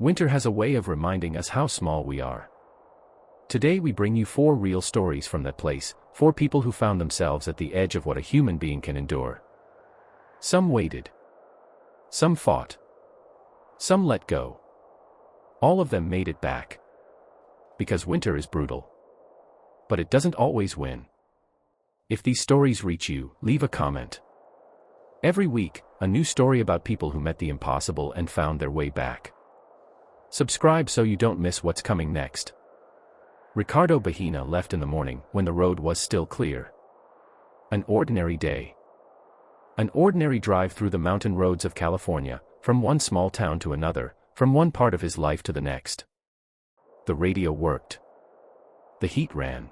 Winter has a way of reminding us how small we are. Today we bring you 4 real stories from that place, 4 people who found themselves at the edge of what a human being can endure. Some waited. Some fought. Some let go. All of them made it back. Because winter is brutal. But it doesn't always win. If these stories reach you, leave a comment. Every week, a new story about people who met the impossible and found their way back. Subscribe so you don't miss what's coming next. Ricardo Bahina left in the morning when the road was still clear. An ordinary day. An ordinary drive through the mountain roads of California, from one small town to another, from one part of his life to the next. The radio worked. The heat ran.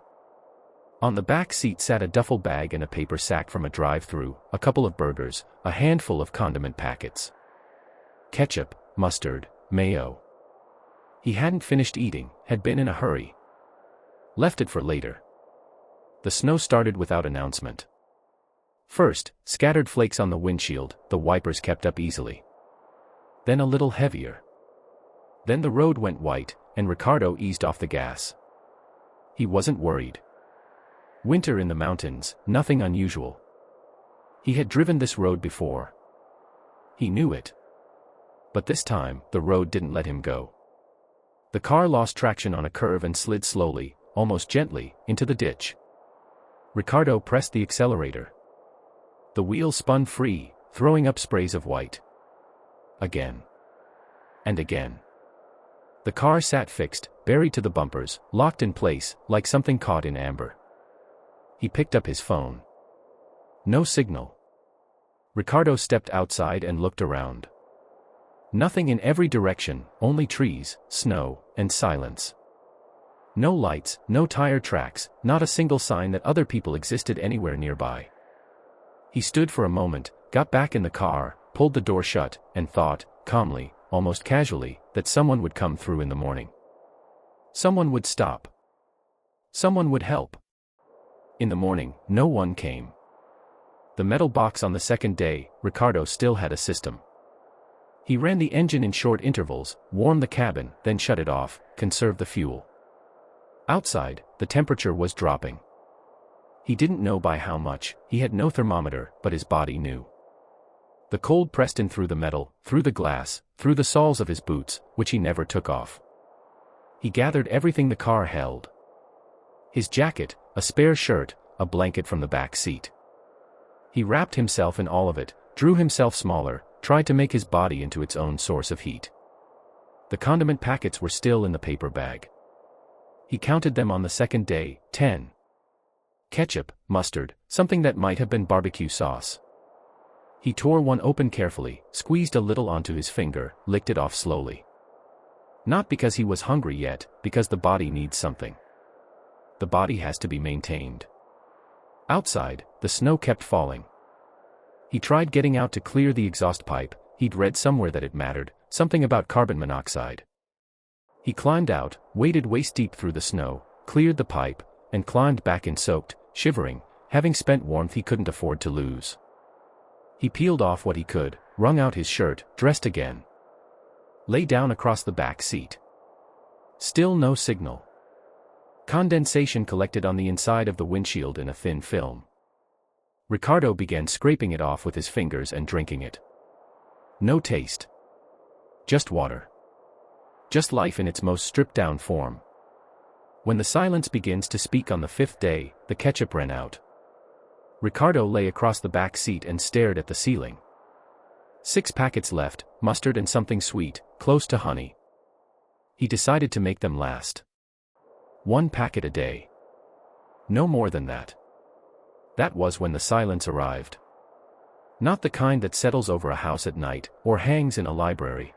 On the back seat sat a duffel bag and a paper sack from a drive-through, a couple of burgers, a handful of condiment packets. Ketchup, mustard, mayo. He hadn't finished eating, had been in a hurry. Left it for later. The snow started without announcement. First, scattered flakes on the windshield, the wipers kept up easily. Then a little heavier. Then the road went white, and Ricardo eased off the gas. He wasn't worried. Winter in the mountains, nothing unusual. He had driven this road before. He knew it. But this time, the road didn't let him go. The car lost traction on a curve and slid slowly, almost gently, into the ditch. Ricardo pressed the accelerator. The wheels spun free, throwing up sprays of white. Again. And again. The car sat fixed, buried to the bumpers, locked in place, like something caught in amber. He picked up his phone. No signal. Ricardo stepped outside and looked around. Nothing in every direction, only trees, snow, and silence. No lights, no tire tracks, not a single sign that other people existed anywhere nearby. He stood for a moment, got back in the car, pulled the door shut, and thought, calmly, almost casually, that someone would come through in the morning. Someone would stop. Someone would help. In the morning, no one came. The metal box on the second day, Ricardo still had a system. He ran the engine in short intervals, warmed the cabin, then shut it off, conserved the fuel. Outside, the temperature was dropping. He didn't know by how much, he had no thermometer, but his body knew. The cold pressed in through the metal, through the glass, through the soles of his boots, which he never took off. He gathered everything the car held. His jacket, a spare shirt, a blanket from the back seat. He wrapped himself in all of it, drew himself smaller, tried to make his body into its own source of heat. The condiment packets were still in the paper bag. He counted them on the second day, 10. Ketchup, mustard, something that might have been barbecue sauce. He tore one open carefully, squeezed a little onto his finger, licked it off slowly. Not because he was hungry yet, because the body needs something. The body has to be maintained. Outside, the snow kept falling. He tried getting out to clear the exhaust pipe. He'd read somewhere that it mattered, something about carbon monoxide. He climbed out, waded waist-deep through the snow, cleared the pipe, and climbed back in soaked, shivering, having spent warmth he couldn't afford to lose. He peeled off what he could, wrung out his shirt, dressed again. Lay down across the back seat. Still no signal. Condensation collected on the inside of the windshield in a thin film. Ricardo began scraping it off with his fingers and drinking it. No taste. Just water. Just life in its most stripped-down form. When the silence begins to speak on the 5th day, the ketchup ran out. Ricardo lay across the back seat and stared at the ceiling. 6 packets left, mustard and something sweet, close to honey. He decided to make them last. 1 packet a day. No more than that. That was when the silence arrived. Not the kind that settles over a house at night, or hangs in a library.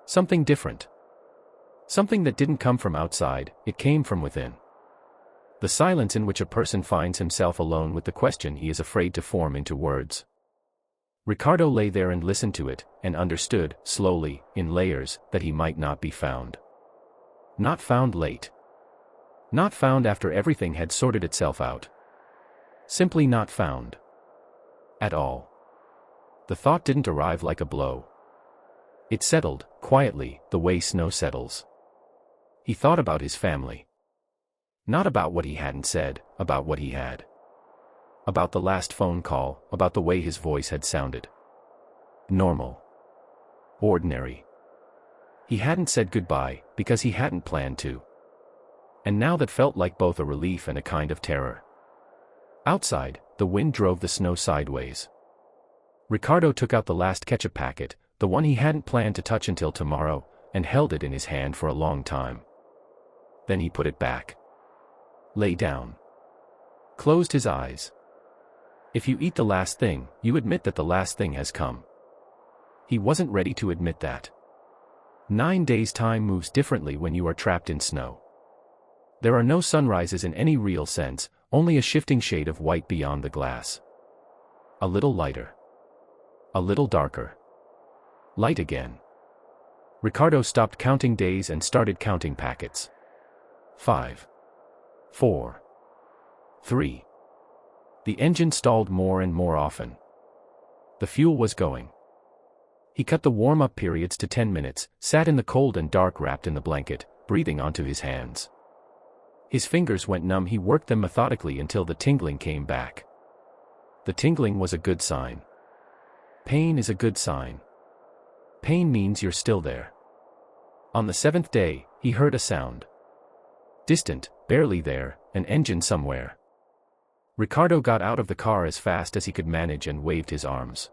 Something different. Something that didn't come from outside, it came from within. The silence in which a person finds himself alone with the question he is afraid to form into words. Ricardo lay there and listened to it, and understood, slowly, in layers, that he might not be found. Not found late. Not found after everything had sorted itself out. Simply not found. At all. The thought didn't arrive like a blow. It settled, quietly, the way snow settles. He thought about his family. Not about what he hadn't said, about what he had. About the last phone call, about the way his voice had sounded. Normal. Ordinary. He hadn't said goodbye, because he hadn't planned to. And now that felt like both a relief and a kind of terror. Outside, the wind drove the snow sideways. Ricardo took out the last ketchup packet, the one he hadn't planned to touch until tomorrow, and held it in his hand for a long time. Then he put it back. Lay down. Closed his eyes. If you eat the last thing, you admit that the last thing has come. He wasn't ready to admit that. 9 days' time moves differently when you are trapped in snow. There are no sunrises in any real sense, only a shifting shade of white beyond the glass. A little lighter. A little darker. Light again. Ricardo stopped counting days and started counting packets. 5. 4. 3. The engine stalled more and more often. The fuel was going. He cut the warm-up periods to 10 minutes, sat in the cold and dark wrapped in the blanket, breathing onto his hands. His fingers went numb. He worked them methodically until the tingling came back. The tingling was a good sign. Pain is a good sign. Pain means you're still there. On the 7th day, he heard a sound. Distant, barely there, an engine somewhere. Ricardo got out of the car as fast as he could manage and waved his arms.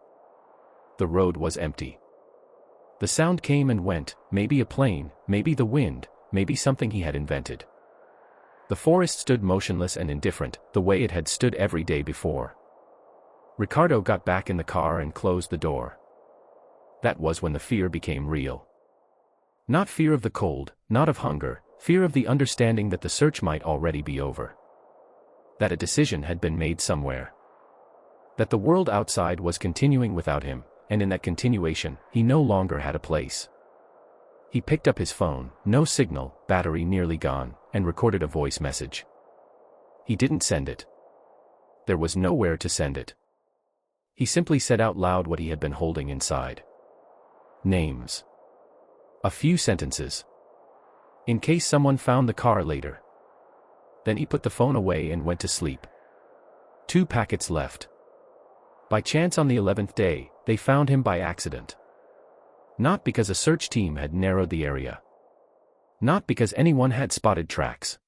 The road was empty. The sound came and went, maybe a plane, maybe the wind, maybe something he had invented. The forest stood motionless and indifferent, the way it had stood every day before. Ricardo got back in the car and closed the door. That was when the fear became real. Not fear of the cold, not of hunger, fear of the understanding that the search might already be over. That a decision had been made somewhere. That the world outside was continuing without him, and in that continuation, he no longer had a place. He picked up his phone, no signal, battery nearly gone, and recorded a voice message. He didn't send it. There was nowhere to send it. He simply said out loud what he had been holding inside. Names. A few sentences. In case someone found the car later. Then he put the phone away and went to sleep. 2 packets left. By chance on the 11th day, they found him by accident. Not because a search team had narrowed the area. Not because anyone had spotted tracks.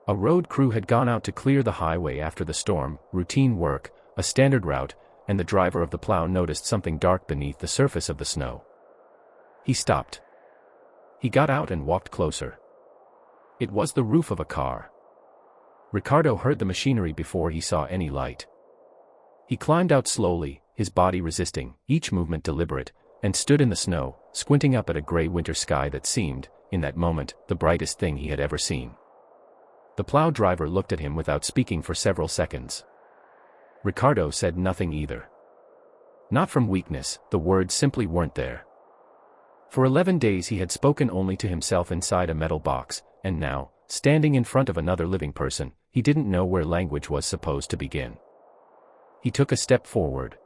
A road crew had gone out to clear the highway after the storm, routine work, a standard route, and the driver of the plow noticed something dark beneath the surface of the snow. He stopped. He got out and walked closer. It was the roof of a car. Ricardo heard the machinery before he saw any light. He climbed out slowly, his body resisting, each movement deliberate, and stood in the snow, squinting up at a gray winter sky that seemed, in that moment, the brightest thing he had ever seen. The plow driver looked at him without speaking for several seconds. Ricardo said nothing either. Not from weakness, the words simply weren't there. For 11 days he had spoken only to himself inside a metal box, and now, standing in front of another living person, he didn't know where language was supposed to begin. He took a step forward.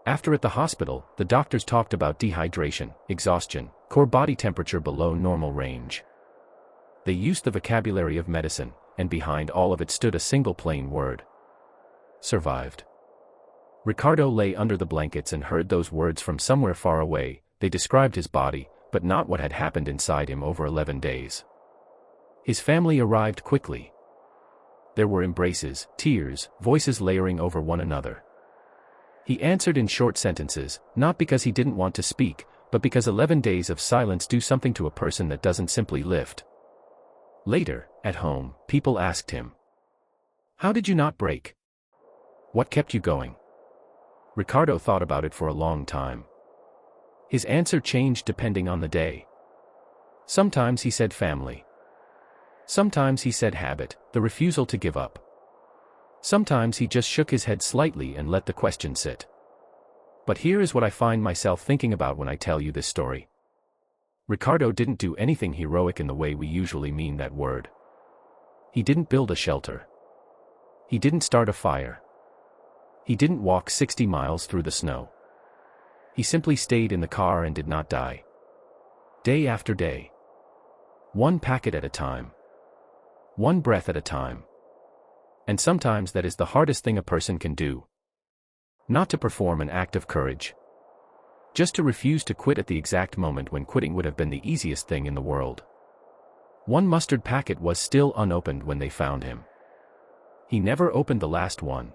After at the hospital, the doctors talked about dehydration, exhaustion, core body temperature below normal range. They used the vocabulary of medicine, and behind all of it stood a single plain word. Survived. Ricardo lay under the blankets and heard those words from somewhere far away. They described his body, but not what had happened inside him over 11 days. His family arrived quickly. There were embraces, tears, voices layering over one another. He answered in short sentences, not because he didn't want to speak, but because 11 days of silence do something to a person that doesn't simply lift. Later, at home, people asked him, "How did you not break? What kept you going?" Ricardo thought about it for a long time. His answer changed depending on the day. Sometimes he said family. Sometimes he said habit, the refusal to give up. Sometimes he just shook his head slightly and let the question sit. But here is what I find myself thinking about when I tell you this story. Ricardo didn't do anything heroic in the way we usually mean that word. He didn't build a shelter. He didn't start a fire. He didn't walk 60 miles through the snow. He simply stayed in the car and did not die. Day after day. One packet at a time. One breath at a time. And sometimes that is the hardest thing a person can do. Not to perform an act of courage. Just to refuse to quit at the exact moment when quitting would have been the easiest thing in the world. One mustard packet was still unopened when they found him. He never opened the last one.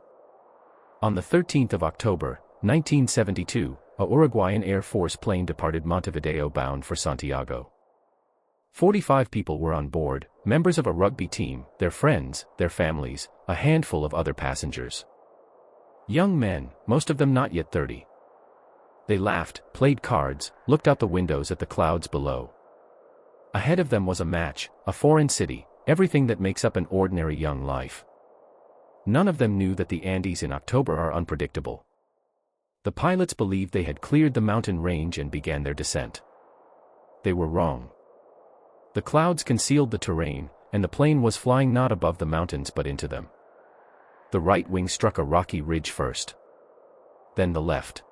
On the 13th of October, 1972, a Uruguayan Air Force plane departed Montevideo bound for Santiago. 45 people were on board, members of a rugby team, their friends, their families, a handful of other passengers. Young men, most of them not yet 30. They laughed, played cards, looked out the windows at the clouds below. Ahead of them was a match, a foreign city, everything that makes up an ordinary young life. None of them knew that the Andes in October are unpredictable. The pilots believed they had cleared the mountain range and began their descent. They were wrong. The clouds concealed the terrain, and the plane was flying not above the mountains but into them. The right wing struck a rocky ridge first. Then the left.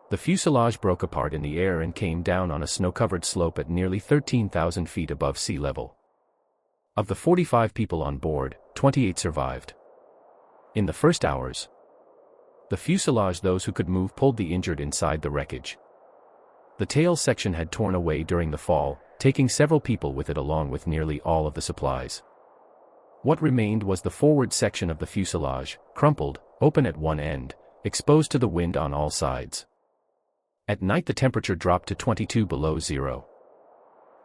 The fuselage broke apart in the air and came down on a snow-covered slope at nearly 13,000 feet above sea level. Of the 45 people on board, 28 survived. In the first hours, the fuselage, those who could move, pulled the injured inside the wreckage. The tail section had torn away during the fall, taking several people with it along with nearly all of the supplies. What remained was the forward section of the fuselage, crumpled, open at one end, exposed to the wind on all sides. At night the temperature dropped to 22 below zero.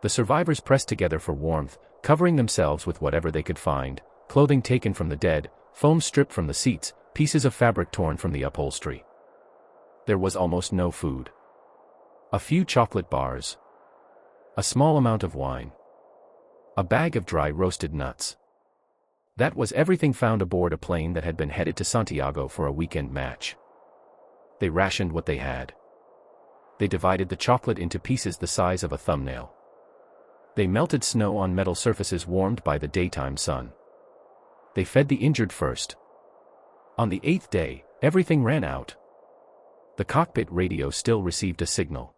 The survivors pressed together for warmth, covering themselves with whatever they could find, clothing taken from the dead, foam stripped from the seats, pieces of fabric torn from the upholstery. There was almost no food. A few chocolate bars. A small amount of wine. A bag of dry roasted nuts. That was everything found aboard a plane that had been headed to Santiago for a weekend match. They rationed what they had. They divided the chocolate into pieces the size of a thumbnail. They melted snow on metal surfaces warmed by the daytime sun. They fed the injured first. On the 8th day, everything ran out. The cockpit radio still received a signal.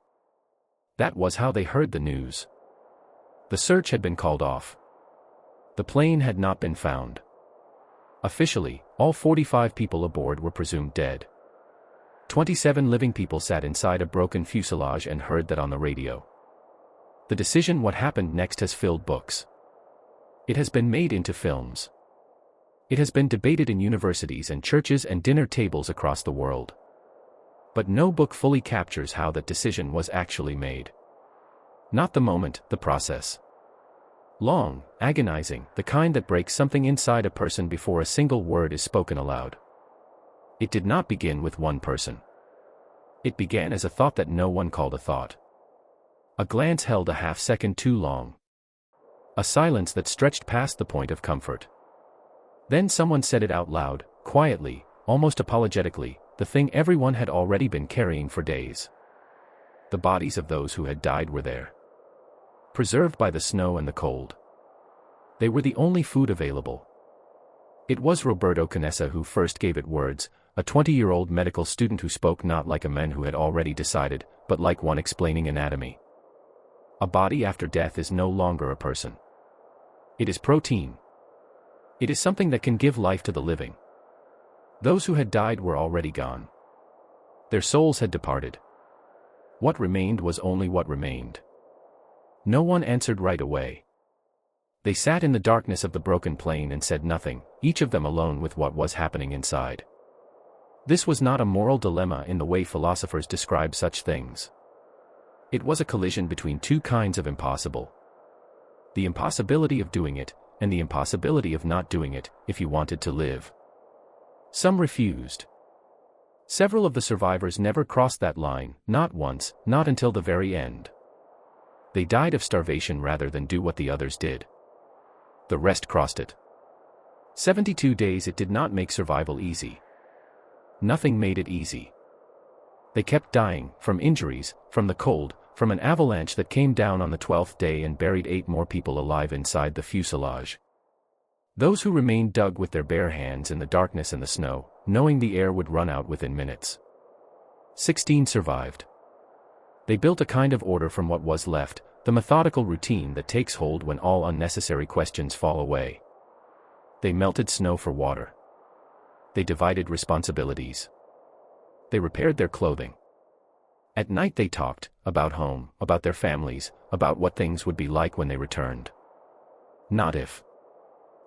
That was how they heard the news. The search had been called off. The plane had not been found. Officially, all 45 people aboard were presumed dead. 27 living people sat inside a broken fuselage and heard that on the radio. The decision what happened next has filled books. It has been made into films. It has been debated in universities and churches and dinner tables across the world. But no book fully captures how that decision was actually made. Not the moment, the process. Long, agonizing, the kind that breaks something inside a person before a single word is spoken aloud. It did not begin with one person. It began as a thought that no one called a thought. A glance held a half-second too long. A silence that stretched past the point of comfort. Then someone said it out loud, quietly, almost apologetically, the thing everyone had already been carrying for days. The bodies of those who had died were there. Preserved by the snow and the cold. They were the only food available. It was Roberto Canessa who first gave it words, a 20-year-old medical student who spoke not like a man who had already decided, but like one explaining anatomy. A body after death is no longer a person. It is protein. It is something that can give life to the living. Those who had died were already gone. Their souls had departed. What remained was only what remained. No one answered right away. They sat in the darkness of the broken plane and said nothing, each of them alone with what was happening inside. This was not a moral dilemma in the way philosophers describe such things. It was a collision between two kinds of impossible. The impossibility of doing it, and the impossibility of not doing it, if you wanted to live. Some refused. Several of the survivors never crossed that line, not once, not until the very end. They died of starvation rather than do what the others did. The rest crossed it. 72 days it did not make survival easy. Nothing made it easy. They kept dying, from injuries, from the cold, from an avalanche that came down on the 12th day and buried 8 more people alive inside the fuselage. Those who remained dug with their bare hands in the darkness and the snow, knowing the air would run out within minutes. 16 survived. They built a kind of order from what was left, the methodical routine that takes hold when all unnecessary questions fall away. They melted snow for water. They divided responsibilities. They repaired their clothing. At night they talked, about home, about their families, about what things would be like when they returned. Not if.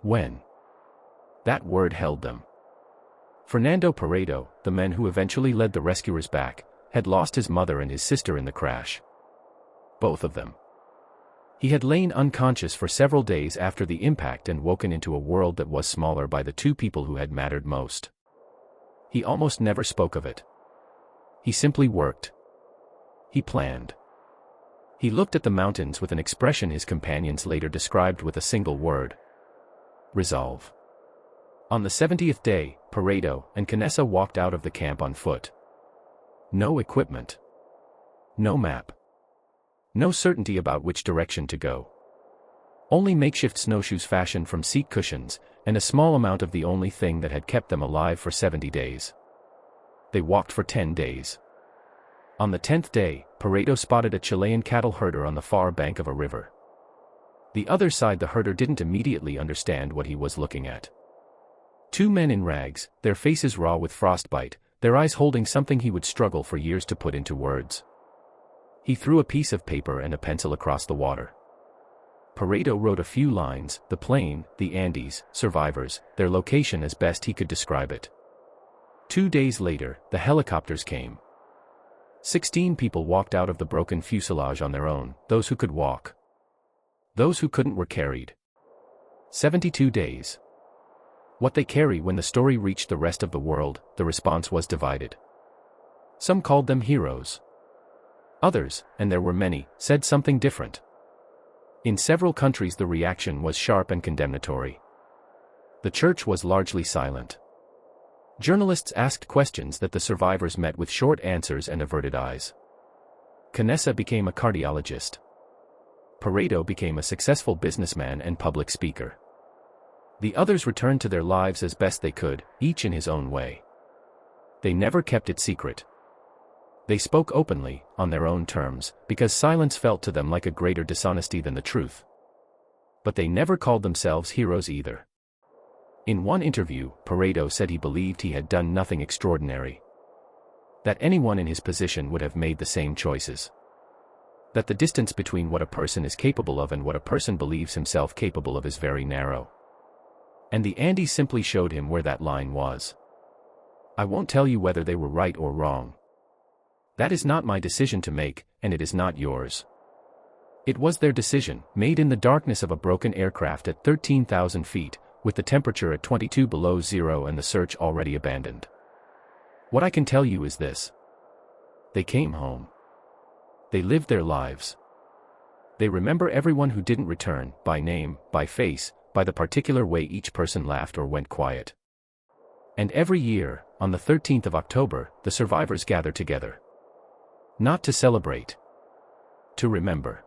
When. That word held them. Fernando Paredo, the man who eventually led the rescuers back, had lost his mother and his sister in the crash. Both of them. He had lain unconscious for several days after the impact and woken into a world that was smaller by the two people who had mattered most. He almost never spoke of it. He simply worked. He planned. He looked at the mountains with an expression his companions later described with a single word. Resolve. On the 70th day, Paredo and Canessa walked out of the camp on foot. No equipment. No map. No certainty about which direction to go. Only makeshift snowshoes fashioned from seat cushions, and a small amount of the only thing that had kept them alive for 70 days. They walked for 10 days. On the 10th day, Paredo spotted a Chilean cattle herder on the far bank of a river. The other side, the herder didn't immediately understand what he was looking at. Two men in rags, their faces raw with frostbite, their eyes holding something he would struggle for years to put into words. He threw a piece of paper and a pencil across the water. Paredo wrote a few lines: the plain, the Andes, survivors, their location as best he could describe it. 2 days later, the helicopters came. 16 people walked out of the broken fuselage on their own, those who could walk. Those who couldn't were carried. 72 days. What they carry. When the story reached the rest of the world, the response was divided. Some called them heroes. Others, and there were many, said something different. In several countries the reaction was sharp and condemnatory. The church was largely silent. Journalists asked questions that the survivors met with short answers and averted eyes. Canessa became a cardiologist. Paredo became a successful businessman and public speaker. The others returned to their lives as best they could, each in his own way. They never kept it secret. They spoke openly, on their own terms, because silence felt to them like a greater dishonesty than the truth. But they never called themselves heroes either. In one interview, Paredo said he believed he had done nothing extraordinary. That anyone in his position would have made the same choices. That the distance between what a person is capable of and what a person believes himself capable of is very narrow. And the Andes simply showed him where that line was. I won't tell you whether they were right or wrong. That is not my decision to make, and it is not yours. It was their decision, made in the darkness of a broken aircraft at 13,000 feet, with the temperature at 22 below zero and the search already abandoned. What I can tell you is this. They came home. They lived their lives. They remember everyone who didn't return, by name, by face, by the particular way each person laughed or went quiet. And every year, on the 13th of October, the survivors gather together. Not to celebrate. To remember.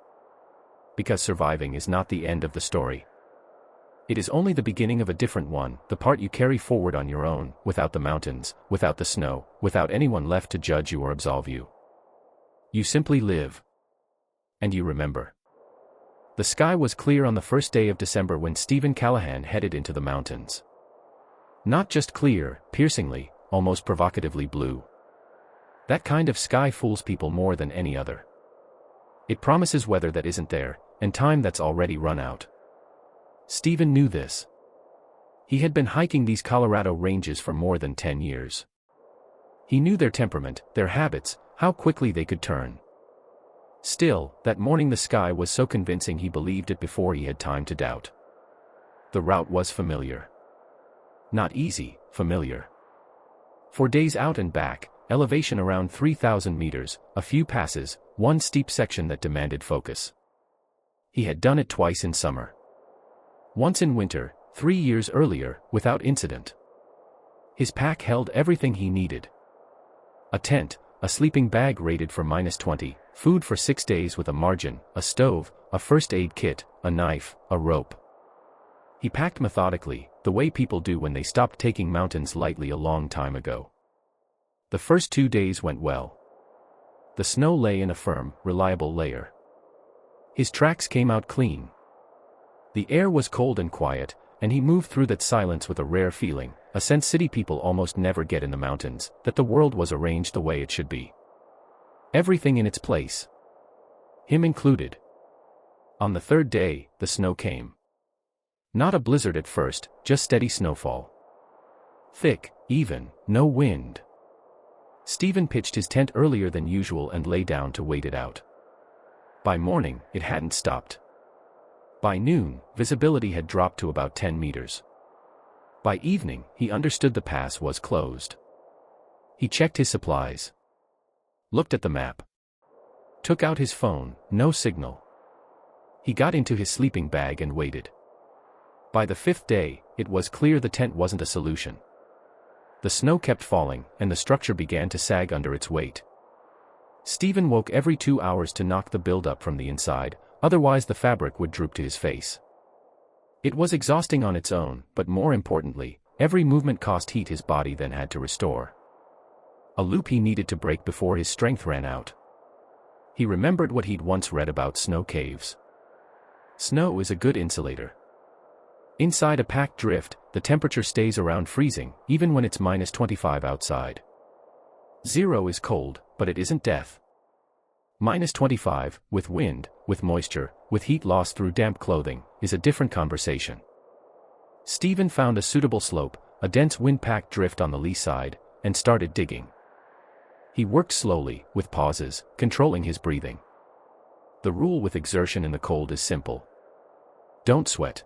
Because surviving is not the end of the story. It is only the beginning of a different one, the part you carry forward on your own, without the mountains, without the snow, without anyone left to judge you or absolve you. You simply live. And you remember. The sky was clear on the first day of December when Stephen Callahan headed into the mountains. Not just clear, piercingly, almost provocatively blue. That kind of sky fools people more than any other. It promises weather that isn't there, and time that's already run out. Stephen knew this. He had been hiking these Colorado ranges for more than 10 years. He knew their temperament, their habits, how quickly they could turn. Still, that morning the sky was so convincing he believed it before he had time to doubt. The route was familiar. Not easy, familiar. For days out and back, elevation around 3,000 meters, a few passes, one steep section that demanded focus. He had done it twice in summer. Once in winter, 3 years earlier, without incident. His pack held everything he needed. A tent, a sleeping bag rated for -20, food for 6 days with a margin, a stove, a first aid kit, a knife, a rope. He packed methodically, the way people do when they stopped taking mountains lightly a long time ago. The first 2 days went well. the snow lay in a firm, reliable layer. His tracks came out clean. The air was cold and quiet, and he moved through that silence with a rare feeling, a sense city people almost never get in the mountains, that the world was arranged the way it should be. Everything in its place. Him included. On the third day, the snow came. Not a blizzard at first, just steady snowfall. Thick, even, no wind. Stephen pitched his tent earlier than usual and lay down to wait it out. By morning, it hadn't stopped. By noon, visibility had dropped to about 10 meters. By evening, he understood the pass was closed. He checked his supplies. Looked at the map. Took out his phone, no signal. He got into his sleeping bag and waited. By the fifth day, it was clear the tent wasn't a solution. The snow kept falling, and the structure began to sag under its weight. Stephen woke every 2 hours to knock the buildup from the inside, otherwise the fabric would droop to his face. It was exhausting on its own, but more importantly, every movement cost heat his body then had to restore. A loop he needed to break before his strength ran out. He remembered what he'd once read about snow caves. Snow is a good insulator. Inside a packed drift, the temperature stays around freezing, even when it's -25 outside. 0 is cold, but it isn't death. -25, with wind, with moisture, with heat lost through damp clothing, is a different conversation. Stephen found a suitable slope, a dense wind-packed drift on the lee side, and started digging. He worked slowly, with pauses, controlling his breathing. The rule with exertion in the cold is simple. Don't sweat.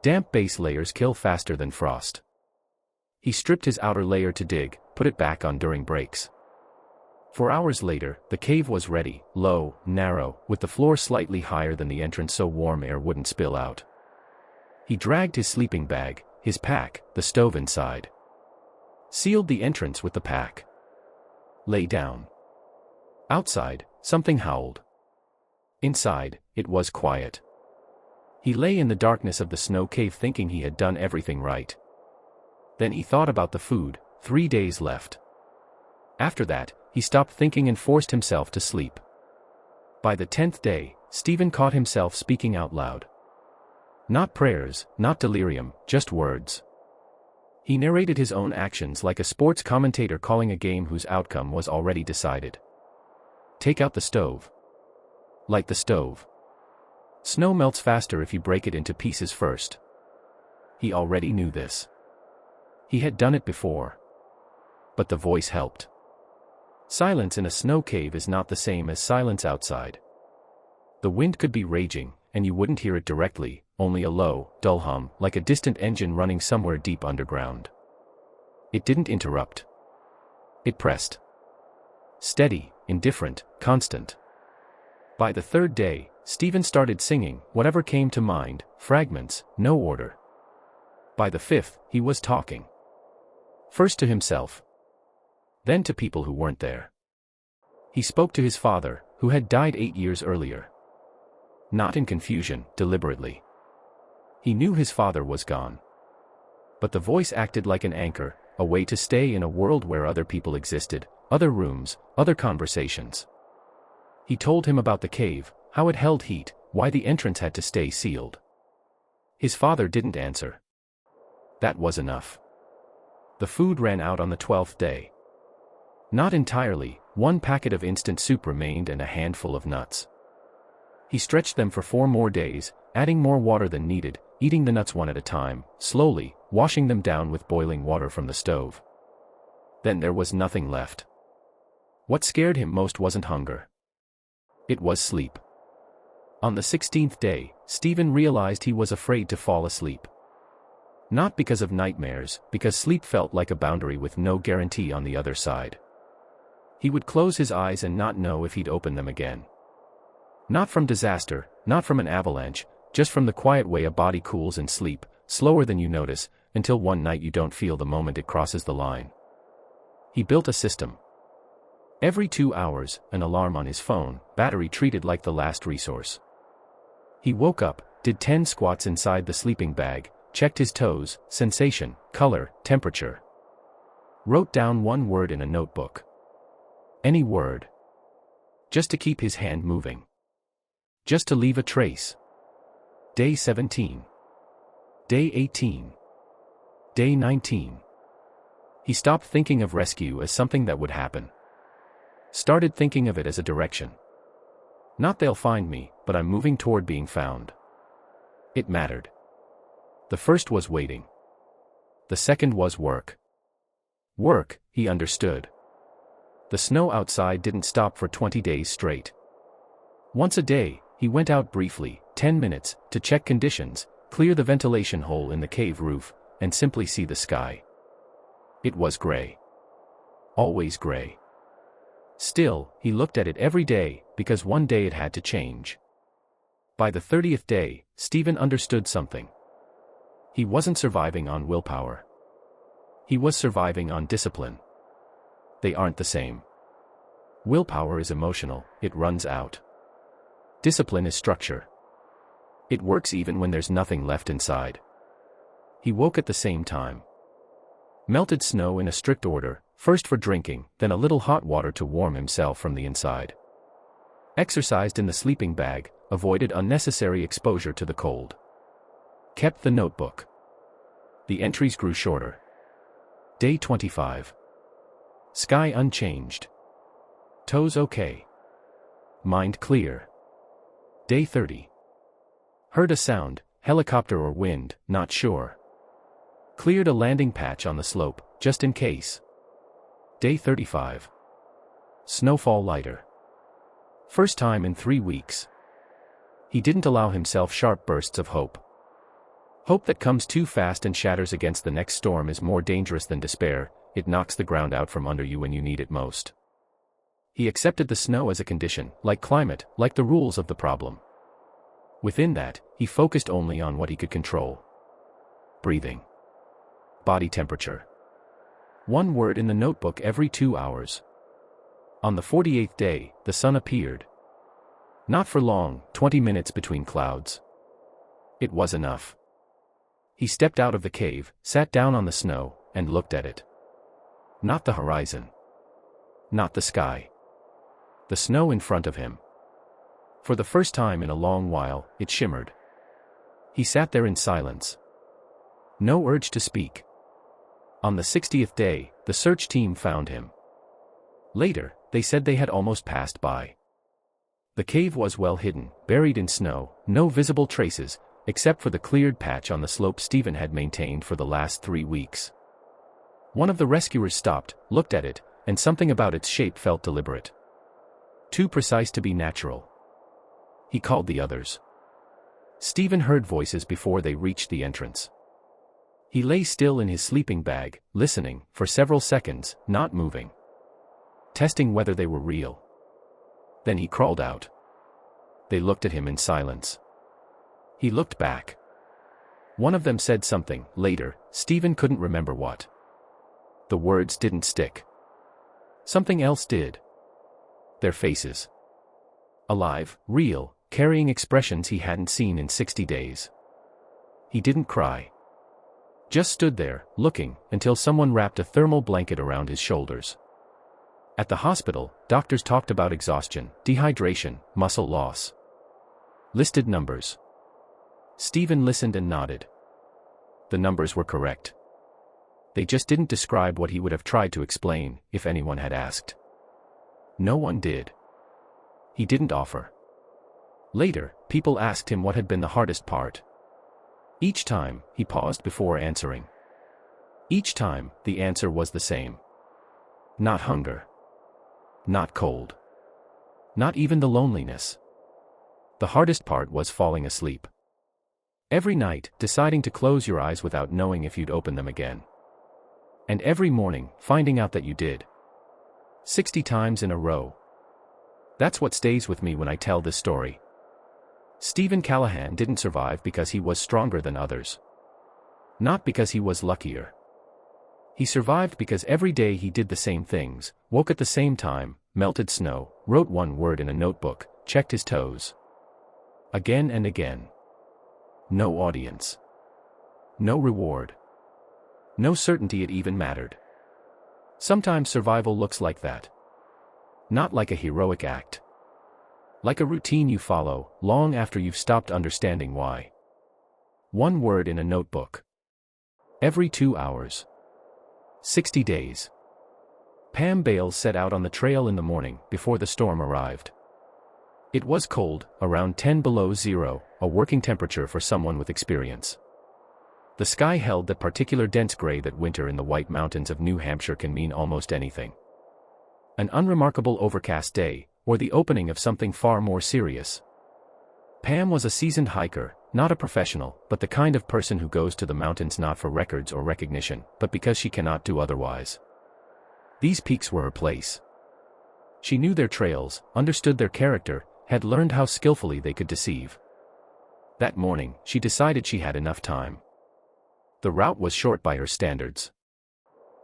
Damp base layers kill faster than frost. He stripped his outer layer to dig, put it back on during breaks. 4 hours later, the cave was ready, low, narrow, with the floor slightly higher than the entrance so warm air wouldn't spill out. He dragged his sleeping bag, his pack, the stove inside. Sealed the entrance with the pack. Lay down. Outside, something howled. Inside, it was quiet. He lay in the darkness of the snow cave thinking he had done everything right. Then he thought about the food, 3 days left. After that, he stopped thinking and forced himself to sleep. By the 10th day, Stephen caught himself speaking out loud. Not prayers, not delirium, just words. He narrated his own actions like a sports commentator calling a game whose outcome was already decided. Take out the stove. Light the stove. Snow melts faster if you break it into pieces first. He already knew this. He had done it before. But the voice helped. Silence in a snow cave is not the same as silence outside. The wind could be raging, and you wouldn't hear it directly, only a low, dull hum, like a distant engine running somewhere deep underground. It didn't interrupt. It pressed. Steady, indifferent, constant. By the third day, Stephen started singing, whatever came to mind, fragments, no order. By the fifth, he was talking. First to himself. Then to people who weren't there. He spoke to his father, who had died 8 years earlier. Not in confusion, deliberately. He knew his father was gone. But the voice acted like an anchor, a way to stay in a world where other people existed, other rooms, other conversations. He told him about the cave, how it held heat, why the entrance had to stay sealed. His father didn't answer. That was enough. The food ran out on the 12th day. Not entirely, 1 packet of instant soup remained and a handful of nuts. He stretched them for 4 more days, adding more water than needed, eating the nuts one at a time, slowly, washing them down with boiling water from the stove. Then there was nothing left. What scared him most wasn't hunger. It was sleep. On the 16th day, Stephen realized he was afraid to fall asleep. Not because of nightmares, because sleep felt like a boundary with no guarantee on the other side. He would close his eyes and not know if he'd open them again. Not from disaster, not from an avalanche, just from the quiet way a body cools in sleep, slower than you notice, until one night you don't feel the moment it crosses the line. He built a system. Every 2 hours, an alarm on his phone, battery treated like the last resource. He woke up, did 10 squats inside the sleeping bag, checked his toes, sensation, color, temperature. Wrote down 1 word in a notebook. Any word. Just to keep his hand moving. Just to leave a trace. Day 17. Day 18. Day 19. He stopped thinking of rescue as something that would happen. Started thinking of it as a direction. Not they'll find me, but I'm moving toward being found. It mattered. The first was waiting. The second was work. Work, he understood. The snow outside didn't stop for 20 days straight. Once a day, he went out briefly, 10 minutes, to check conditions, clear the ventilation hole in the cave roof, and simply see the sky. It was gray. Always gray. Still, he looked at it every day, because one day it had to change. By the 30th day, Stephen understood something. He wasn't surviving on willpower. He was surviving on discipline. They aren't the same. Willpower is emotional, it runs out. Discipline is structure. It works even when there's nothing left inside. He woke at the same time. Melted snow in a strict order, first for drinking, then a little hot water to warm himself from the inside. Exercised in the sleeping bag, avoided unnecessary exposure to the cold. Kept the notebook. The entries grew shorter. Day 25. Sky unchanged. Toes okay. Mind clear. Day 30. Heard a sound, helicopter or wind, not sure. Cleared a landing patch on the slope, just in case. Day 35. Snowfall lighter. First time in 3 weeks. He didn't allow himself sharp bursts of hope. Hope that comes too fast and shatters against the next storm is more dangerous than despair, it knocks the ground out from under you when you need it most. He accepted the snow as a condition, like climate, like the rules of the problem. Within that, he focused only on what he could control. Breathing. Body temperature. One word in the notebook every 2 hours. On the 48th day, the sun appeared. Not for long, 20 minutes between clouds. It was enough. He stepped out of the cave, sat down on the snow, and looked at it. Not the horizon. Not the sky. The snow in front of him. For the first time in a long while, it shimmered. He sat there in silence. No urge to speak. On the 60th day, the search team found him. Later, they said they had almost passed by. The cave was well hidden, buried in snow, no visible traces, except for the cleared patch on the slope Stephen had maintained for the last 3 weeks. One of the rescuers stopped, looked at it, and something about its shape felt deliberate. Too precise to be natural. He called the others. Stephen heard voices before they reached the entrance. He lay still in his sleeping bag, listening, for several seconds, not moving. Testing whether they were real. Then he crawled out. They looked at him in silence. He looked back. One of them said something, later, Stephen couldn't remember what. The words didn't stick. Something else did. Their faces. Alive, real, carrying expressions he hadn't seen in 60 days. He didn't cry. Just stood there, looking, until someone wrapped a thermal blanket around his shoulders. At the hospital, doctors talked about exhaustion, dehydration, muscle loss. Listed numbers. Stephen listened and nodded. The numbers were correct. They just didn't describe what he would have tried to explain, if anyone had asked. No one did. He didn't offer. Later, people asked him what had been the hardest part. Each time, he paused before answering. Each time, the answer was the same. Not hunger. Not cold. Not even the loneliness. The hardest part was falling asleep. Every night, deciding to close your eyes without knowing if you'd open them again. And every morning, finding out that you did. 60 times in a row. That's what stays with me when I tell this story. Stephen Callahan didn't survive because he was stronger than others. Not because he was luckier. He survived because every day he did the same things, woke at the same time, melted snow, wrote one word in a notebook, checked his toes. Again and again. No audience. No reward. No certainty it even mattered. Sometimes survival looks like that. Not like a heroic act. Like a routine you follow, long after you've stopped understanding why. One word in a notebook. Every 2 hours. 60 days. Pam Bales set out on the trail in the morning, before the storm arrived. It was cold, around 10 below zero, a working temperature for someone with experience. The sky held that particular dense gray that winter in the White Mountains of New Hampshire can mean almost anything. An unremarkable overcast day, or the opening of something far more serious. Pam was a seasoned hiker, not a professional, but the kind of person who goes to the mountains not for records or recognition, but because she cannot do otherwise. These peaks were her place. She knew their trails, understood their character, had learned how skillfully they could deceive. That morning, she decided she had enough time. The route was short by her standards.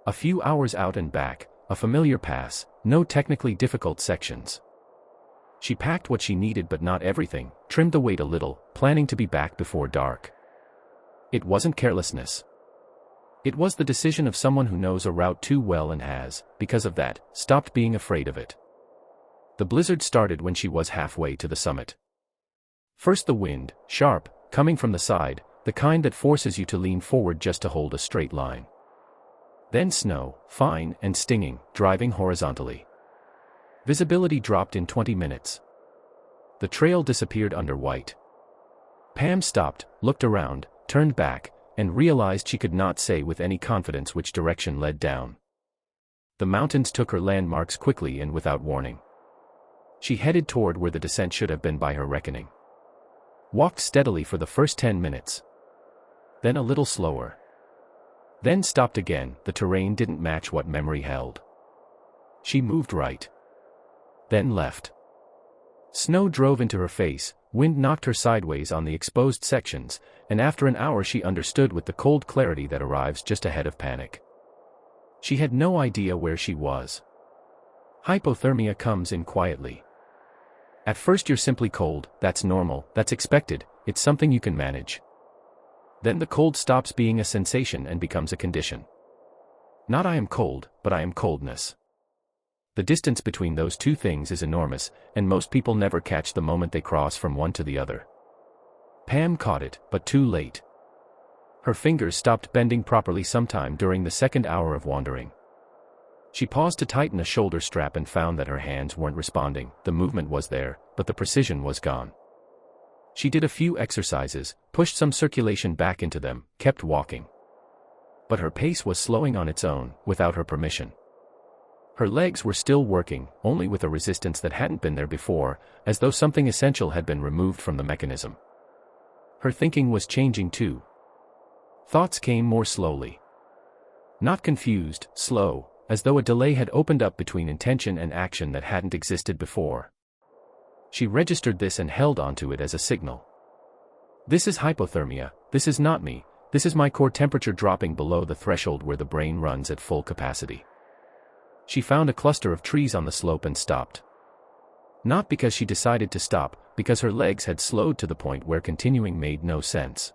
A few hours out and back, a familiar pass, no technically difficult sections. She packed what she needed but not everything, trimmed the weight a little, planning to be back before dark. It wasn't carelessness. It was the decision of someone who knows a route too well and has, because of that, stopped being afraid of it. The blizzard started when she was halfway to the summit. First the wind, sharp, coming from the side, the kind that forces you to lean forward just to hold a straight line. Then snow, fine and stinging, driving horizontally. Visibility dropped in 20 minutes. The trail disappeared under white. Pam stopped, looked around, turned back, and realized she could not say with any confidence which direction led down. The mountains took her landmarks quickly and without warning. She headed toward where the descent should have been by her reckoning. Walked steadily for the first 10 minutes. Then a little slower. Then stopped again, the terrain didn't match what memory held. She moved right. Then left. Snow drove into her face, wind knocked her sideways on the exposed sections, and after an hour she understood with the cold clarity that arrives just ahead of panic. She had no idea where she was. Hypothermia comes in quietly. At first you're simply cold, that's normal, that's expected, it's something you can manage. Then the cold stops being a sensation and becomes a condition. Not I am cold, but I am coldness. The distance between those two things is enormous, and most people never catch the moment they cross from one to the other. Pam caught it, but too late. Her fingers stopped bending properly sometime during the second hour of wandering. She paused to tighten a shoulder strap and found that her hands weren't responding. The movement was there, but the precision was gone. She did a few exercises, pushed some circulation back into them, kept walking. But her pace was slowing on its own, without her permission. Her legs were still working, only with a resistance that hadn't been there before, as though something essential had been removed from the mechanism. Her thinking was changing too. Thoughts came more slowly. Not confused, slow, as though a delay had opened up between intention and action that hadn't existed before. She registered this and held onto it as a signal. This is hypothermia, this is not me, this is my core temperature dropping below the threshold where the brain runs at full capacity. She found a cluster of trees on the slope and stopped. Not because she decided to stop, because her legs had slowed to the point where continuing made no sense.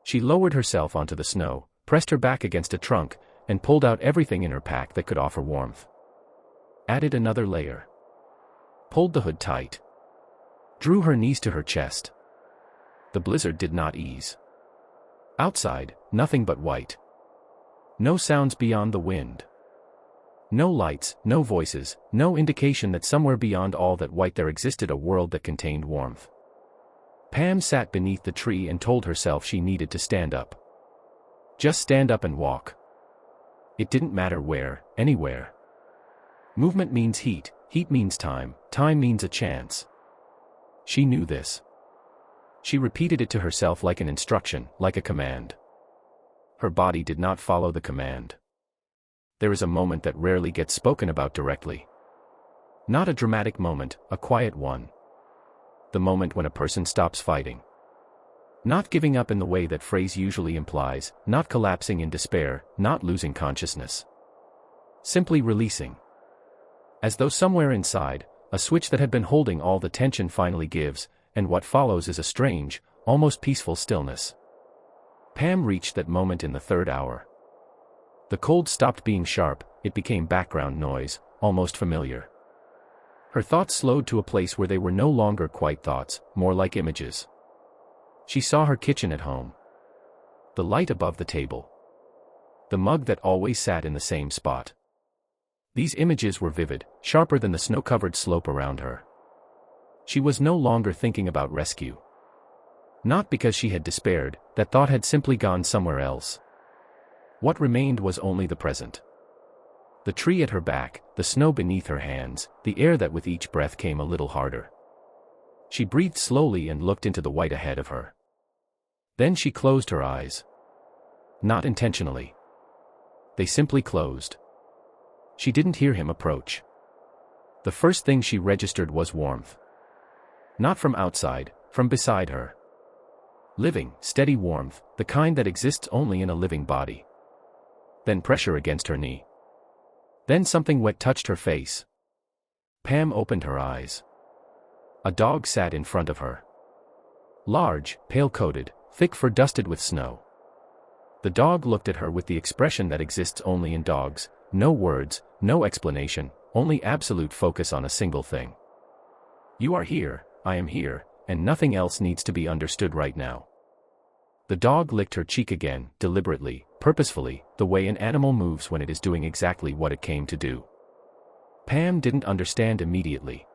She lowered herself onto the snow, pressed her back against a trunk, and pulled out everything in her pack that could offer warmth. Added another layer. Pulled the hood tight. Drew her knees to her chest. The blizzard did not ease. Outside, nothing but white. No sounds beyond the wind. No lights, no voices, no indication that somewhere beyond all that white there existed a world that contained warmth. Pam sat beneath the tree and told herself she needed to stand up. Just stand up and walk. It didn't matter where, anywhere. Movement means heat, heat means time, time means a chance. She knew this. She repeated it to herself like an instruction, like a command. Her body did not follow the command. There is a moment that rarely gets spoken about directly. Not a dramatic moment, a quiet one. The moment when a person stops fighting. Not giving up in the way that phrase usually implies, not collapsing in despair, not losing consciousness. Simply releasing. As though somewhere inside, a switch that had been holding all the tension finally gives, and what follows is a strange, almost peaceful stillness. Pam reached that moment in the third hour. The cold stopped being sharp, it became background noise, almost familiar. Her thoughts slowed to a place where they were no longer quite thoughts, more like images. She saw her kitchen at home. The light above the table. The mug that always sat in the same spot. These images were vivid, sharper than the snow-covered slope around her. She was no longer thinking about rescue. Not because she had despaired, that thought had simply gone somewhere else. What remained was only the present. The tree at her back, the snow beneath her hands, the air that with each breath came a little harder. She breathed slowly and looked into the white ahead of her. Then she closed her eyes. Not intentionally. They simply closed. She didn't hear him approach. The first thing she registered was warmth. Not from outside, from beside her. Living, steady warmth, the kind that exists only in a living body. Then pressure against her knee. Then something wet touched her face. Pam opened her eyes. A dog sat in front of her. Large, pale-coated, thick fur dusted with snow. The dog looked at her with the expression that exists only in dogs, no words, no explanation, only absolute focus on a single thing. You are here, I am here, and nothing else needs to be understood right now. The dog licked her cheek again, deliberately, purposefully, the way an animal moves when it is doing exactly what it came to do. Pam didn't understand immediately.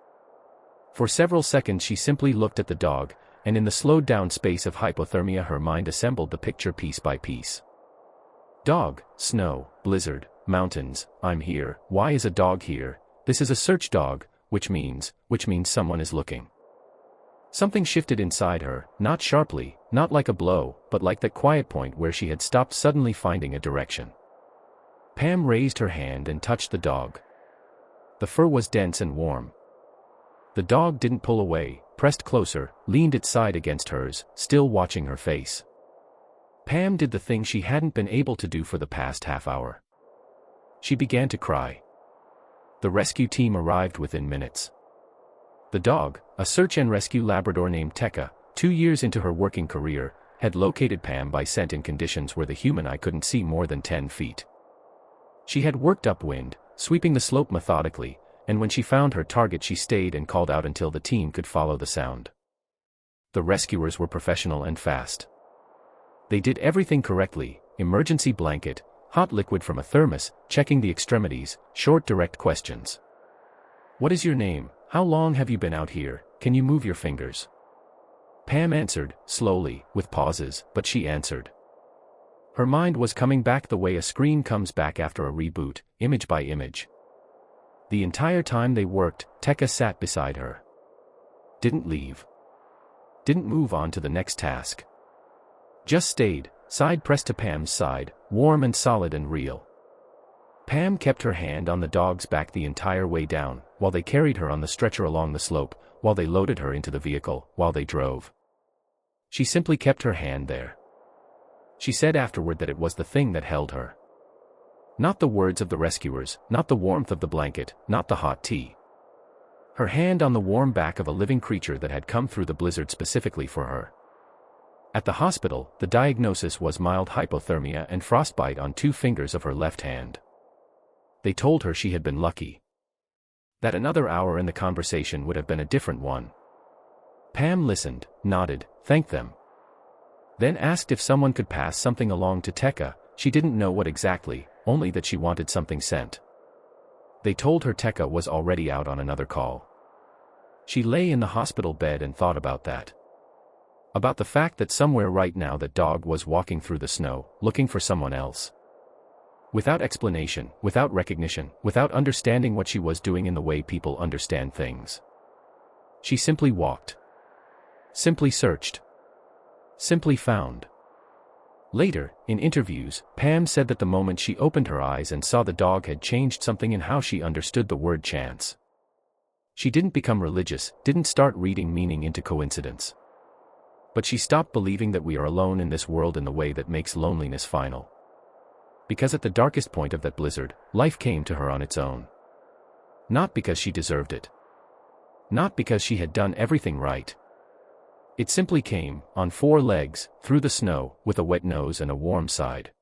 For several seconds she simply looked at the dog, and in the slowed-down space of hypothermia her mind assembled the picture piece by piece. Dog, snow, blizzard, mountains, I'm here, why is a dog here, this is a search dog, which means someone is looking. Something shifted inside her, not sharply, not like a blow, but like that quiet point where she had stopped suddenly finding a direction. Pam raised her hand and touched the dog. The fur was dense and warm. The dog didn't pull away, pressed closer, leaned its side against hers, still watching her face. Pam did the thing she hadn't been able to do for the past half hour. She began to cry. The rescue team arrived within minutes. The dog, a search and rescue Labrador named Tekka, 2 years into her working career, had located Pam by scent in conditions where the human eye couldn't see more than 10 feet. She had worked upwind, sweeping the slope methodically, and when she found her target she stayed and called out until the team could follow the sound. The rescuers were professional and fast. They did everything correctly: emergency blanket, hot liquid from a thermos, checking the extremities, short direct questions. What is your name? How long have you been out here? Can you move your fingers? Pam answered, slowly, with pauses, but she answered. Her mind was coming back the way a screen comes back after a reboot, image by image. The entire time they worked, Tekka sat beside her. Didn't leave. Didn't move on to the next task. Just stayed, side pressed to Pam's side, warm and solid and real. Pam kept her hand on the dog's back the entire way down, while they carried her on the stretcher along the slope, while they loaded her into the vehicle, while they drove. She simply kept her hand there. She said afterward that it was the thing that held her. Not the words of the rescuers, not the warmth of the blanket, not the hot tea. Her hand on the warm back of a living creature that had come through the blizzard specifically for her. At the hospital, the diagnosis was mild hypothermia and frostbite on 2 fingers of her left hand. They told her she had been lucky. That another hour in the conversation would have been a different one. Pam listened, nodded, thanked them. Then asked if someone could pass something along to Tekka. She didn't know what exactly, only that she wanted something sent. They told her Tekka was already out on another call. She lay in the hospital bed and thought about that. About the fact that somewhere right now that dog was walking through the snow, looking for someone else. Without explanation, without recognition, without understanding what she was doing in the way people understand things. She simply walked. Simply searched. Simply found. Later, in interviews, Pam said that the moment she opened her eyes and saw the dog had changed something in how she understood the word chance. She didn't become religious, didn't start reading meaning into coincidence. But she stopped believing that we are alone in this world in the way that makes loneliness final. Because at the darkest point of that blizzard, life came to her on its own. Not because she deserved it. Not because she had done everything right. It simply came, on 4 legs, through the snow, with a wet nose and a warm side.